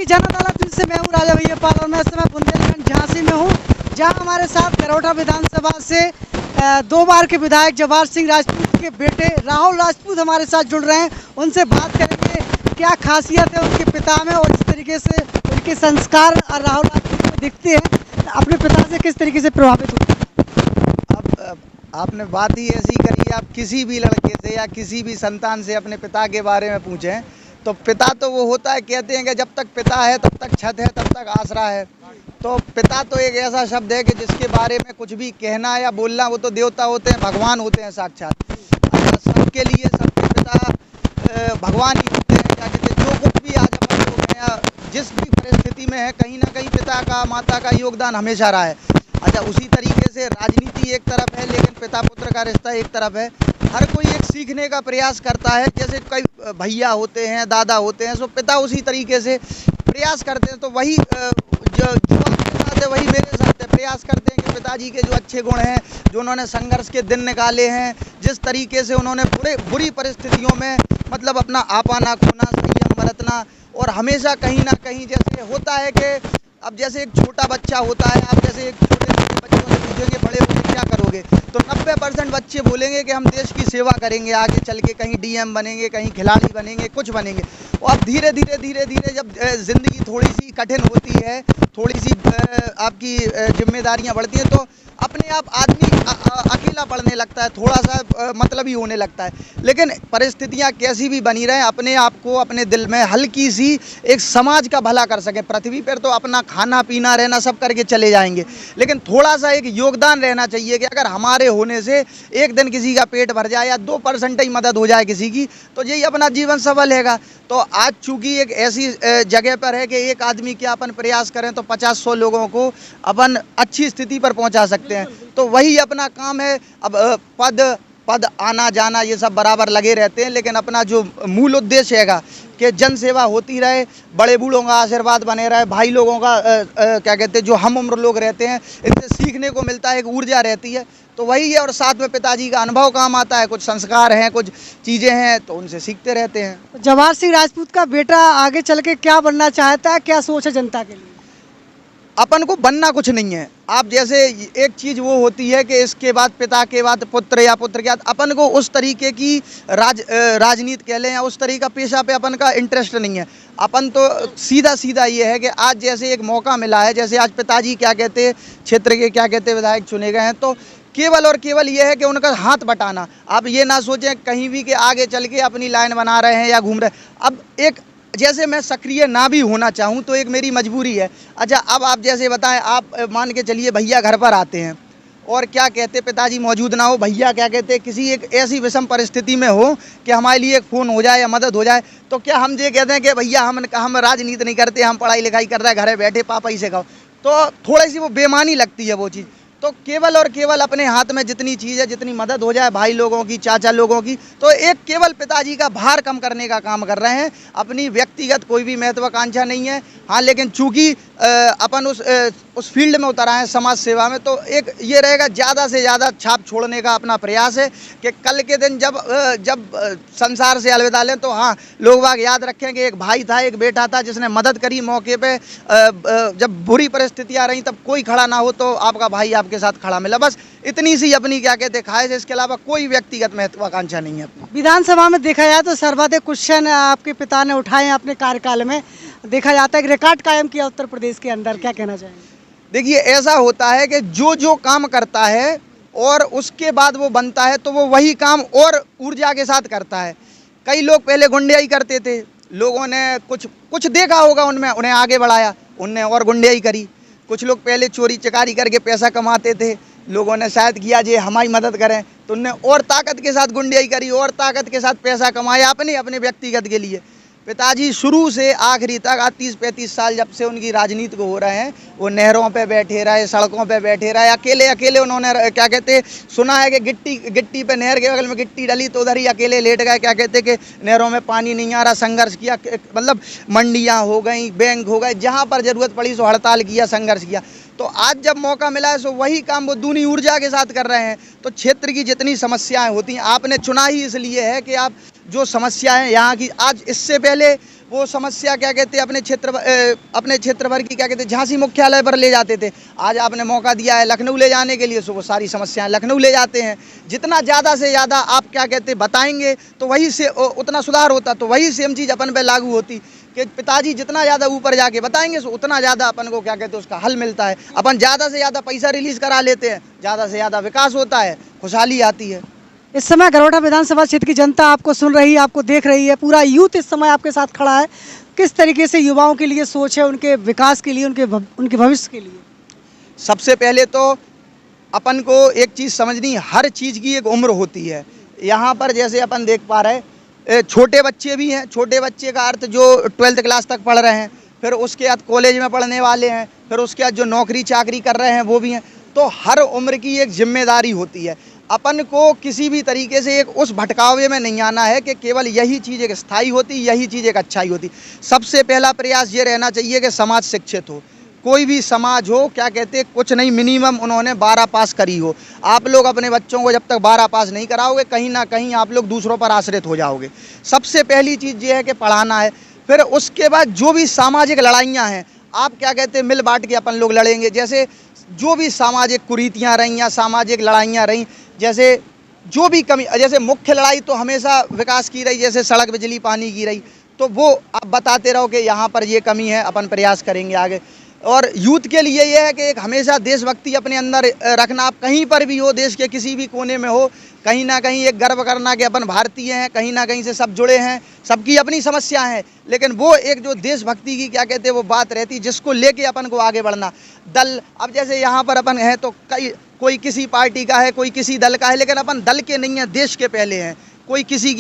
जन अदालत से मैं हूँ राजा भैया पाल और मैं इस समय बुंदेलखंड झांसी में हूँ, जहाँ हमारे साथ करोठा विधानसभा से 2 बार के विधायक जवाहर सिंह राजपूत के बेटे राहुल राजपूत हमारे साथ जुड़ रहे हैं। उनसे बात करेंगे क्या खासियत है उनके पिता में और इस तरीके से उनके संस्कार राहुल राजपूत में दिखते हैं, अपने पिता से किस तरीके से प्रभावित होते हैं। अब आपने बात ही ऐसी करी, आप किसी भी लड़के से या किसी भी संतान से अपने पिता के बारे में पूछें तो पिता तो वो होता है, कहते हैं कि जब तक पिता है तब तक छत है, तब तक आसरा है। तो पिता तो एक ऐसा शब्द है कि जिसके बारे में कुछ भी कहना या बोलना, वो तो देवता होते हैं, भगवान होते हैं साक्षात। सबके लिए सबके पिता भगवान ही होते हैं। क्या कहते हैं, जो कुछ भी आज अपन लोग हैं या जिस भी परिस्थिति में है, कहीं ना कहीं पिता का माता का योगदान हमेशा रहा है। अच्छा, उसी तरीके से राजनीति एक तरफ है, लेकिन पिता पुत्र का रिश्ता एक तरफ है। हर कोई एक सीखने का प्रयास करता है, जैसे कई भैया होते हैं, दादा होते हैं, सो पिता उसी तरीके से प्रयास करते हैं। तो वही जो आपके साथ है वही मेरे साथ है, प्रयास करते हैं कि पिताजी के जो अच्छे गुण हैं, जो उन्होंने संघर्ष के दिन निकाले हैं, जिस तरीके से उन्होंने बुरी परिस्थितियों में मतलब अपना आपा ना खोना, संयम बरतना, और हमेशा कहीं ना कहीं जैसे होता है कि अब जैसे एक छोटा बच्चा होता है, आप जैसे एक छोटे बच्चों से पूछेंगे बड़े होकर क्या करोगे, तो 90% बच्चे बोलेंगे कि हम देश की सेवा करेंगे, आगे चल के कहीं डीएम बनेंगे, कहीं खिलाड़ी बनेंगे, कुछ बनेंगे। और अब धीरे धीरे जब ज़िंदगी थोड़ी सी कठिन होती है, थोड़ी सी आपकी जिम्मेदारियां बढ़ती हैं, तो अपने आप आदमी अकेला पड़ने लगता है, थोड़ा सा मतलब ही होने लगता है। लेकिन परिस्थितियां कैसी भी बनी रहें, अपने आप को अपने दिल में हल्की सी एक समाज का भला कर सकें। पृथ्वी पर तो अपना खाना पीना रहना सब करके चले जाएंगे, लेकिन थोड़ा सा एक योगदान रहना चाहिए कि अगर हमारे होने से एक दिन किसी का पेट भर जाए या 2% ही मदद हो जाए किसी की, तो यही अपना जीवन सफल हैगा। तो आज चूँकि एक ऐसी जगह पर है कि एक आदमी के अपन प्रयास करें तो 50-100 लोगों को अपन अच्छी स्थिति पर पहुंचा सकते हैं, तो वही अपना काम है। अब पद आना जाना ये सब बराबर लगे रहते हैं, लेकिन अपना जो मूल उद्देश्य हैगा कि जन सेवा होती रहे, बड़े बूढ़ों का आशीर्वाद बने रहे, भाई लोगों का क्या कहते हैं, जो हम उम्र लोग रहते हैं, इनसे सीखने को मिलता है, एक ऊर्जा रहती है, तो वही है। और साथ में पिताजी का अनुभव काम आता है, कुछ संस्कार हैं, कुछ चीज़ें हैं, तो उनसे सीखते रहते हैं। जवाहर सिंह राजपूत का बेटा आगे चल के क्या बनना चाहता है, क्या सोच है जनता के लिए। अपन को बनना कुछ नहीं है। आप जैसे एक चीज़ वो होती है कि इसके बाद पिता के बाद पुत्र या पुत्र के बाद, अपन को उस तरीके की राजनीति कह लें या उस तरीके का पेशा पे अपन का इंटरेस्ट नहीं है। अपन तो सीधा ये है कि आज जैसे एक मौका मिला है, जैसे आज पिताजी क्या कहते हैं, क्षेत्र के क्या कहते हैं विधायक चुने गए हैं, तो केवल और केवल ये है कि उनका हाथ बटाना। आप ये ना सोचें कहीं भी कि आगे चल के अपनी लाइन बना रहे हैं या घूम रहे हैं। अब एक जैसे मैं सक्रिय ना भी होना चाहूँ तो एक मेरी मजबूरी है। अच्छा, अब आप जैसे बताएं, आप मान के चलिए भैया घर पर आते हैं और क्या कहते, पिताजी मौजूद ना हो, भैया क्या कहते किसी एक ऐसी विषम परिस्थिति में हो कि हमारे लिए एक फ़ोन हो जाए या मदद हो जाए, तो क्या हम ये कहते हैं कि भैया हम राजनीति नहीं करते, हम पढ़ाई लिखाई कर रहे हैं, घरे बैठे पापा ही से खाओ, तो थोड़ी सी वो बेमानी लगती है वो चीज़। तो केवल और केवल अपने हाथ में जितनी चीज़ है, जितनी मदद हो जाए भाई लोगों की, चाचा लोगों की, तो एक केवल पिताजी का भार कम करने का काम कर रहे हैं। अपनी व्यक्तिगत कोई भी महत्वाकांक्षा नहीं है। हाँ, लेकिन चूँकि अपन उस फील्ड में उतर आए हैं समाज सेवा में, तो एक ये रहेगा ज़्यादा से ज़्यादा छाप छोड़ने का अपना प्रयास है कि कल के दिन जब संसार से अलविदा लें तो हाँ, लोग बाग याद रखें कि एक भाई था, एक बेटा था जिसने मदद करी मौके पे। जब बुरी परिस्थितियाँ रहीं तब कोई खड़ा ना हो तो आपका भाई आपके साथ खड़ा मिला। बस इतनी सी अपनी क्या कहते ख्वाहिश है, इसके अलावा कोई व्यक्तिगत महत्वाकांक्षा नहीं है। विधानसभा में देखा जाए तो सर्वाधिक क्वेश्चन आपके पिता ने उठाए हैं अपने कार्यकाल में, देखा जाता है कि रिकॉर्ड कायम किया उत्तर प्रदेश के अंदर, क्या कहना चाहेंगे। देखिए, ऐसा होता है कि जो काम करता है और उसके बाद वो बनता है तो वो वही काम और ऊर्जा के साथ करता है। कई लोग पहले गुंडयाई करते थे, लोगों ने कुछ देखा होगा उनमें, उन्हें आगे बढ़ाया, उनने और गुंडयाई करी। कुछ लोग पहले चोरी चकारी करके पैसा कमाते थे, लोगों ने शायद किया जे हमारी मदद करें, तो उनने और ताकत के साथ गुंडयाई करी, और ताकत के साथ पैसा कमाया अपने व्यक्तिगत के लिए। पिताजी शुरू से आखिरी तक 30-35 साल जब से उनकी राजनीति को हो रहे हैं, वो नहरों पे बैठे रहे, सड़कों पे बैठे रहे, अकेले उन्होंने क्या कहते, सुना है कि गिट्टी पे, नहर के बगल में गिट्टी डली तो उधर ही अकेले लेट गए, क्या कहते कि नहरों में पानी नहीं आ रहा, संघर्ष किया, मतलब मंडियाँ हो गई, बैंक हो गए, जहाँ पर ज़रूरत पड़ी सो हड़ताल किया, संघर्ष किया। तो आज जब मौका मिला है सो वही काम वो दूनी ऊर्जा के साथ कर रहे हैं। तो क्षेत्र की जितनी समस्याएं होती हैं, आपने चुना ही इसलिए है कि आप जो समस्या है यहाँ की, आज इससे पहले वो समस्या क्या कहते हैं अपने क्षेत्र भर की क्या कहते हैं झांसी मुख्यालय पर ले जाते थे। आज आपने मौका दिया है लखनऊ ले जाने के लिए, सो वो सारी समस्याएं लखनऊ ले जाते हैं। जितना ज़्यादा से ज़्यादा आप क्या कहते हैं बताएंगे तो वही से उतना सुधार होता, तो वही सेम चीज़ अपन पे लागू होती कि पिताजी जितना ज़्यादा ऊपर जाके बताएंगे सो उतना ज़्यादा अपन को क्या कहते हैं उसका हल मिलता है। अपन ज़्यादा से ज़्यादा पैसा रिलीज़ करा लेते हैं, ज़्यादा से ज़्यादा विकास होता है, खुशहाली आती है। इस समय गरोठा विधानसभा क्षेत्र की जनता आपको सुन रही है, आपको देख रही है, पूरा यूथ इस समय आपके साथ खड़ा है। किस तरीके से युवाओं के लिए सोच है, उनके विकास के लिए, उनके भविष्य के लिए? सबसे पहले तो अपन को एक चीज़ समझनी, हर चीज़ की एक उम्र होती है। यहाँ पर जैसे अपन देख पा रहे हैं छोटे बच्चे भी हैं, छोटे बच्चे का अर्थ जो 12th क्लास तक पढ़ रहे हैं, फिर उसके बाद कॉलेज में पढ़ने वाले हैं, फिर उसके बाद जो नौकरी चाकरी कर रहे हैं वो भी हैं। तो हर उम्र की एक जिम्मेदारी होती है। अपन को किसी भी तरीके से एक उस भटकावे में नहीं आना है कि केवल यही चीज़ एक स्थायी होती, यही चीज़ एक अच्छाई होती। सबसे पहला प्रयास ये रहना चाहिए कि समाज शिक्षित हो। कोई भी समाज हो, क्या कहते कुछ नहीं, मिनिमम उन्होंने 12 पास करी हो। आप लोग अपने बच्चों को जब तक 12 पास नहीं कराओगे, कहीं ना कहीं आप लोग दूसरों पर आश्रित हो जाओगे। सबसे पहली चीज़ ये है कि पढ़ाना है। फिर उसके बाद जो भी सामाजिक लड़ाइयाँ हैं, आप क्या कहते हैं मिल बांट के अपन लोग लड़ेंगे। जैसे जो भी सामाजिक कुरीतियाँ रहीं या सामाजिक लड़ाइयाँ रहीं, जैसे जो भी कमी, जैसे मुख्य लड़ाई तो हमेशा विकास की रही, जैसे सड़क बिजली पानी की रही, तो वो आप बताते रहो कि यहाँ पर ये कमी है, अपन प्रयास करेंगे आगे। और यूथ के लिए ये है कि एक हमेशा देशभक्ति अपने अंदर रखना। आप कहीं पर भी हो, देश के किसी भी कोने में हो, कहीं ना कहीं एक गर्व करना कि अपन भारतीय हैं, कहीं ना कहीं से सब जुड़े हैं, सबकी अपनी समस्या है, लेकिन वो एक जो देशभक्ति की क्या कहते हैं वो बात रहती, जिसको लेके अपन को आगे बढ़ना। दल, अब जैसे यहाँ पर अपन हैं तो कोई किसी पार्टी का है, कोई किसी दल का है, लेकिन अपन दल के नहीं हैं, देश के पहले हैं। कोई किसी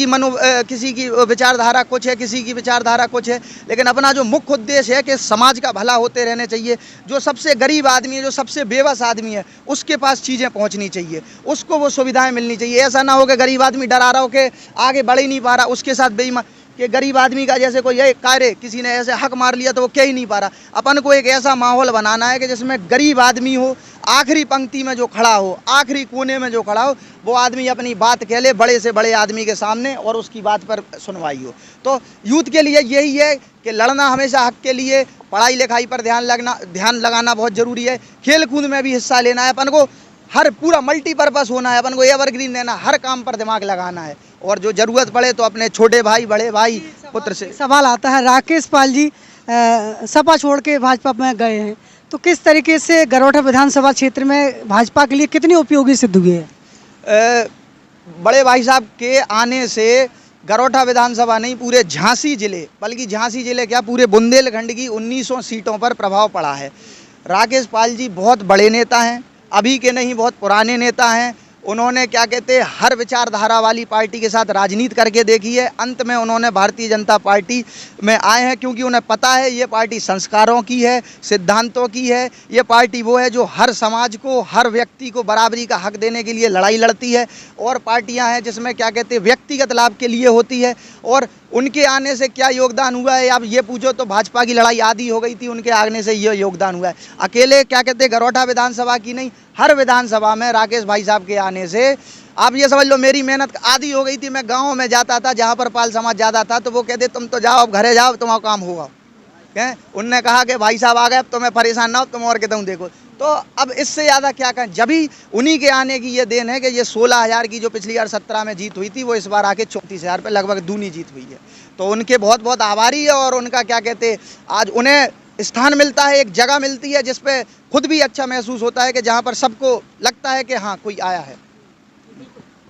की विचारधारा कुछ है, किसी की विचारधारा कुछ है, लेकिन अपना जो मुख्य उद्देश्य है कि समाज का भला होते रहने चाहिए। जो सबसे गरीब आदमी है, जो सबसे बेबस आदमी है, उसके पास चीज़ें पहुंचनी चाहिए, उसको वो सुविधाएं मिलनी चाहिए। ऐसा ना हो कि गरीब आदमी डरा रहा हो कि आगे बढ़ ही नहीं पा रहा, उसके साथ बेईमान कि गरीब आदमी का जैसे कोई ये कार्य किसी ने ऐसे हक मार लिया तो वो कह ही नहीं पा रहा। अपन को एक ऐसा माहौल बनाना है कि जिसमें गरीब आदमी हो, आखिरी पंक्ति में जो खड़ा हो, आखिरी कोने में जो खड़ा हो, वो आदमी अपनी बात कह ले बड़े से बड़े आदमी के सामने और उसकी बात पर सुनवाई हो। तो यूथ के लिए यही है कि लड़ना हमेशा हक के लिए, पढ़ाई लिखाई पर ध्यान लगाना बहुत ज़रूरी है। खेल कूद में भी हिस्सा लेना है, अपन को हर पूरा मल्टीपर्पज़ होना है, अपन को एवरग्रीन देना, हर काम पर दिमाग लगाना है, और जो ज़रूरत पड़े तो अपने छोटे भाई बड़े भाई पुत्र से। सवाल आता है, राकेश पाल जी सपा छोड़ के भाजपा में गए हैं, तो किस तरीके से गरोठा विधानसभा क्षेत्र में भाजपा के लिए कितनी उपयोगी सिद्ध हुई है? बड़े भाई साहब के आने से गरोठा विधानसभा नहीं, पूरे झांसी जिले, बल्कि झांसी जिले क्या पूरे बुंदेलखंड की 1900 सीटों पर प्रभाव पड़ा है। राकेश पाल जी बहुत बड़े नेता हैं, अभी के नहीं, बहुत पुराने नेता हैं। उन्होंने क्या कहते हैं हर विचारधारा वाली पार्टी के साथ राजनीति करके देखी है। अंत में उन्होंने भारतीय जनता पार्टी में आए हैं, क्योंकि उन्हें पता है ये पार्टी संस्कारों की है, सिद्धांतों की है। ये पार्टी वो है जो हर समाज को, हर व्यक्ति को बराबरी का हक देने के लिए लड़ाई लड़ती है। और पार्टियां हैं जिसमें क्या कहते हैं व्यक्तिगत लाभ के लिए होती है। और उनके आने से क्या योगदान हुआ है, आप ये पूछो तो भाजपा की लड़ाई आधी हो गई थी, उनके आने से ये योगदान हुआ है। अकेले क्या कहते हैं गरोठा विधानसभा की नहीं, हर विधानसभा में राकेश भाई साहब के आने से आप ये समझ लो मेरी मेहनत आधी हो गई थी। मैं गाँव में जाता था जहाँ पर पाल समाज ज़्यादा था, तो वो कहते तुम तो जाओ, अब घरे जाओ, तुम्हारा काम होगा। उनने कहा कि भाई साहब आ गए, अब तुम्हें परेशान ना हो, तुम और कहता हूँ देखो। तो अब इससे ज़्यादा क्या कहें, जब ही उन्हीं के आने की ये देन है कि ये 16,000 की जो पिछली बार 17 में जीत हुई थी, वो इस बार आके 34,000 पे लगभग दूनी जीत हुई है। तो उनके बहुत बहुत आभारी है। और उनका क्या कहते हैं आज उन्हें स्थान मिलता है, एक जगह मिलती है जिस पे खुद भी अच्छा महसूस होता है कि जहाँ पर सबको लगता है कि हाँ कोई आया है।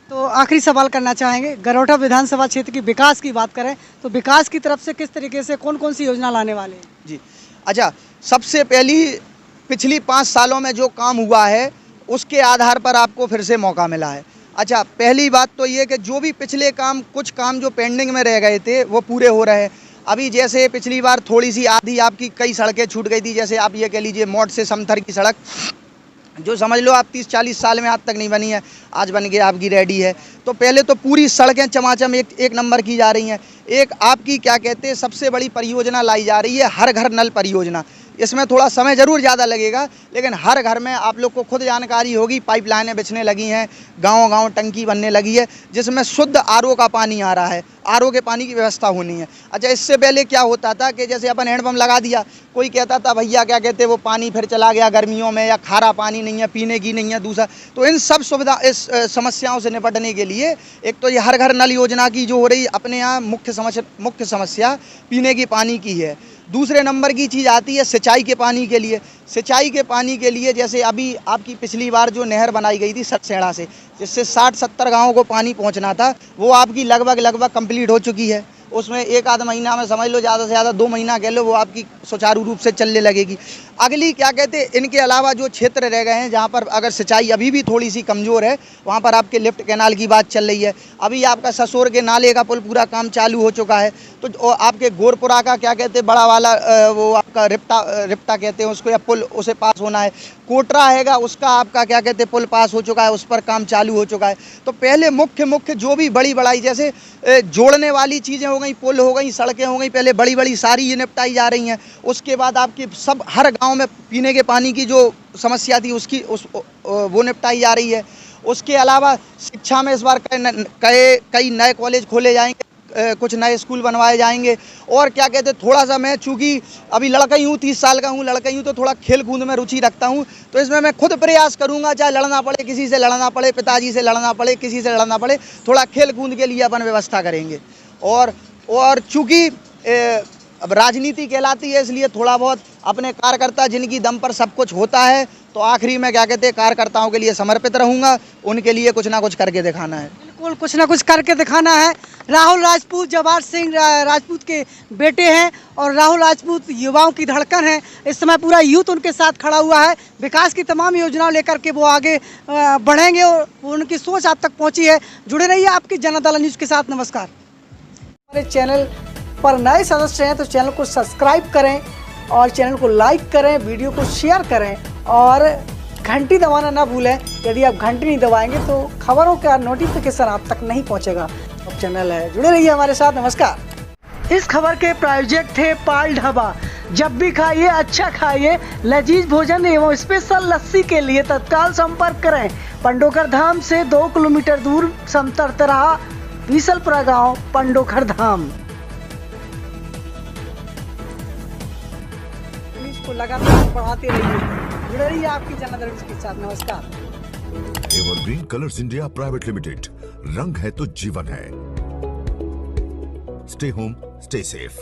तो आखिरी सवाल करना चाहेंगे, गरोठा विधानसभा क्षेत्र की विकास की बात करें तो विकास की तरफ से किस तरीके से कौन कौन सी योजना लाने वाले हैं? जी अच्छा, सबसे पहली पिछली 5 सालों में जो काम हुआ है उसके आधार पर आपको फिर से मौका मिला है। अच्छा, पहली बात तो ये कि जो भी पिछले काम, कुछ काम जो पेंडिंग में रह गए थे वो पूरे हो रहे हैं। अभी जैसे पिछली बार थोड़ी सी आधी आपकी कई सड़कें छूट गई थी, जैसे आप ये कह लीजिए मोट से समथर की सड़क, जो समझ लो आप 30-40 साल में आज तक नहीं बनी है, आज बन के आपकी रेडी है। तो पहले तो पूरी सड़कें चमाचम एक नंबर की जा रही हैं। एक आपकी क्या कहते हैं सबसे बड़ी परियोजना लाई जा रही है, हर घर नल परियोजना। इसमें थोड़ा समय ज़रूर ज़्यादा लगेगा, लेकिन हर घर में आप लोग को खुद जानकारी होगी, पाइपलाइनें बिछने लगी हैं, गांव-गांव टंकी बनने लगी है, जिसमें शुद्ध आरओ का पानी आ रहा है। आरओ के पानी की व्यवस्था होनी है। अच्छा, इससे पहले क्या होता था कि जैसे अपन हैंडपम्प लगा दिया, कोई कहता था भैया क्या कहते वो पानी फिर चला गया गर्मियों में, या खारा पानी नहीं है, पीने की नहीं है दूसरा। तो इन सब इस समस्याओं से निपटने के लिए एक तो ये हर घर नल योजना की जो हो रही अपने यहाँ मुख्य समस्या पीने की पानी की है। दूसरे नंबर की चीज़ आती है सिंचाई के पानी के लिए। सिंचाई के पानी के लिए जैसे अभी आपकी पिछली बार जो नहर बनाई गई थी सतसेड़ा से, जिससे 60-70 गाँवों को पानी पहुंचना था, वो आपकी लगभग कंप्लीट हो चुकी है। उसमें 1 आध महीना में समझ लो, ज़्यादा से ज़्यादा 2 महीना कह लो, वो आपकी सुचारू रूप से चलने लगेगी। अगली क्या कहते हैं, इनके अलावा जो क्षेत्र रह गए हैं जहाँ पर अगर सिंचाई अभी भी थोड़ी सी कमज़ोर है, वहाँ पर आपके लिफ्ट कैनाल की बात चल रही है। अभी आपका ससुर के नाले का पुल पूरा काम चालू हो चुका है। तो आपके गोरपुरा का क्या कहते हैं बड़ा वाला वो आपका रिप्टा कहते हैं उसको, या पुल, उसे पास होना है। कोटरा हैगा, उसका आपका क्या कहते हैं पुल पास हो चुका है, उस पर काम चालू हो चुका है। तो पहले मुख्य जो भी बड़ी जैसे जोड़ने वाली चीज़ें हो गई, पुल हो गई, सड़कें हो गई, पहले बड़ी सारी ये निपटाई जा रही हैं। उसके बाद आपकी सब हर गांव में पीने के पानी की जो समस्या थी वो निपटाई जा रही है। उसके अलावा शिक्षा में इस बार कई नए कॉलेज खोले जाएंगे, कुछ नए स्कूल बनवाए जाएंगे। और क्या कहते हैं, थोड़ा सा मैं चूँकि अभी लड़का ही हूँ, 30 साल का हूँ, लड़का ही हूँ, तो थोड़ा खेल कूद में रुचि रखता हूँ। तो इसमें मैं खुद प्रयास करूँगा, चाहे लड़ना पड़े, किसी से लड़ना पड़े, पिताजी से लड़ना पड़े, किसी से लड़ना पड़े, थोड़ा खेल कूद के लिए अपन व्यवस्था करेंगे। और चूँकि अब राजनीति कहलाती है, इसलिए थोड़ा बहुत अपने कार्यकर्ता जिनकी दम पर सब कुछ होता है, तो आखिरी में क्या कहते हैं कार्यकर्ताओं के लिए समर्पित रहूँगा, उनके लिए कुछ ना कुछ करके दिखाना है। बिल्कुल, कुछ ना कुछ करके दिखाना है। राहुल राजपूत जवाहर सिंह राजपूत के बेटे हैं और राहुल राजपूत युवाओं की धड़कन है। इस समय पूरा यूथ उनके साथ खड़ा हुआ है। विकास की तमाम योजनाओं लेकर के वो आगे बढ़ेंगे और उनकी सोच आप तक पहुंची है। जुड़े रहिए आपकी जनता न्यूज़ के साथ। नमस्कार। हमारे चैनल पर नए सदस्य हैं तो चैनल को सब्सक्राइब करें और चैनल को लाइक करें, वीडियो को शेयर करें और घंटी दबाना ना भूलें। यदि आप घंटी नहीं दबाएंगे तो खबरों का नोटिफिकेशन आप तक नहीं पहुंचेगा। अब चैनल है, जुड़े रहिए हमारे साथ। नमस्कार। इस खबर के प्रायोजक थे पाल ढाबा। जब भी खाइए अच्छा खाइए। लजीज भोजन एवं स्पेशल लस्सी के लिए तत्काल संपर्क करें। पंडोखर धाम से 2 किलोमीटर दूर समतरतराहा बीसलपुरा गाँव, पंडोखर धाम। को लगातार बढ़ाते रहिए। जुड़े रहिए आपकी जनता न्यूज़ के साथ। नमस्कार। Evergreen colours India private limited, रंग है तो जीवन है। Stay home, stay safe.